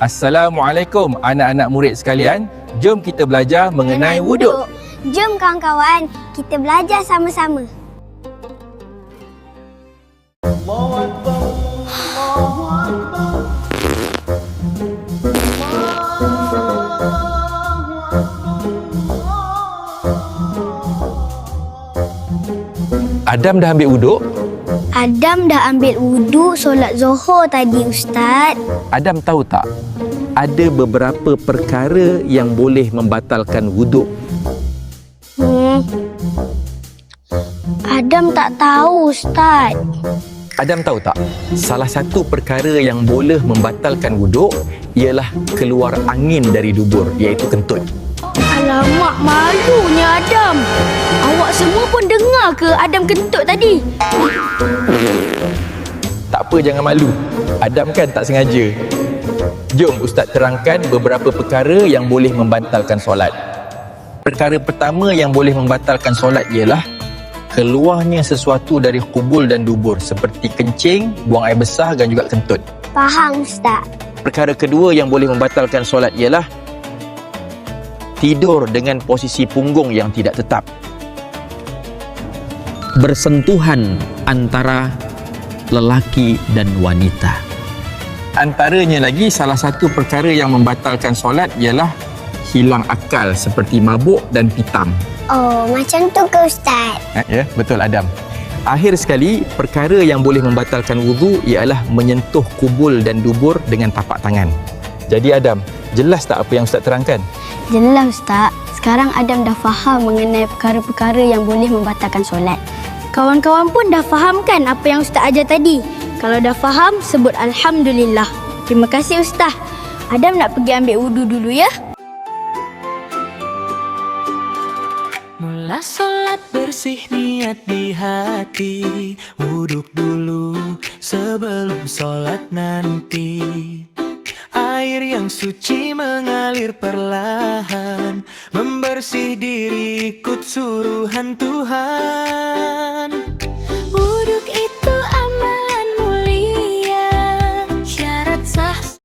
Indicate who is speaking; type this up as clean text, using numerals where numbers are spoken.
Speaker 1: Assalamualaikum anak-anak murid sekalian. Jom kita belajar mengenai wuduk.
Speaker 2: Jom kawan-kawan, kita belajar sama-sama.
Speaker 1: Adam dah ambil wuduk?
Speaker 2: Adam dah ambil wuduk solat Zuhur tadi, Ustaz.
Speaker 1: Adam tahu tak? Ada beberapa perkara yang boleh membatalkan wuduk.
Speaker 2: Adam tak tahu, Ustaz.
Speaker 1: Adam tahu tak? Salah satu perkara yang boleh membatalkan wuduk ialah keluar angin dari dubur, iaitu kentut.
Speaker 2: Alamak, malunya Adam. Awak semua pun dengar ke Adam kentut tadi?
Speaker 1: Tak apa, jangan malu. Adam kan tak sengaja. Jom Ustaz terangkan beberapa perkara yang boleh membatalkan solat. Perkara pertama yang boleh membatalkan solat ialah keluarnya sesuatu dari kubul dan dubur seperti kencing, buang air besar dan juga kentut.
Speaker 2: Faham, Ustaz.
Speaker 1: Perkara kedua yang boleh membatalkan solat ialah tidur dengan posisi punggung yang tidak tetap.
Speaker 3: Bersentuhan antara lelaki dan wanita.
Speaker 1: Antaranya lagi, salah satu perkara yang membatalkan solat ialah hilang akal seperti mabuk dan pitam.
Speaker 2: Oh, macam tu ke, Ustaz?
Speaker 1: Ya, betul Adam. Akhir sekali, perkara yang boleh membatalkan wudu ialah menyentuh kubul dan dubur dengan tapak tangan. Jadi Adam, jelas tak apa yang Ustaz terangkan?
Speaker 2: Jelas, Ustaz. Sekarang Adam dah faham mengenai perkara-perkara yang boleh membatalkan solat. Kawan-kawan pun dah faham kan apa yang Ustaz ajar tadi? Kalau dah faham, sebut Alhamdulillah. Terima kasih, Ustaz. Adam nak pergi ambil wudu dulu ya.
Speaker 4: Mula solat bersih niat di hati, wuduk dulu sebelum solat nanti. Air yang suci mengalir perlahan, membersih diri ikut suruhan Tuhan.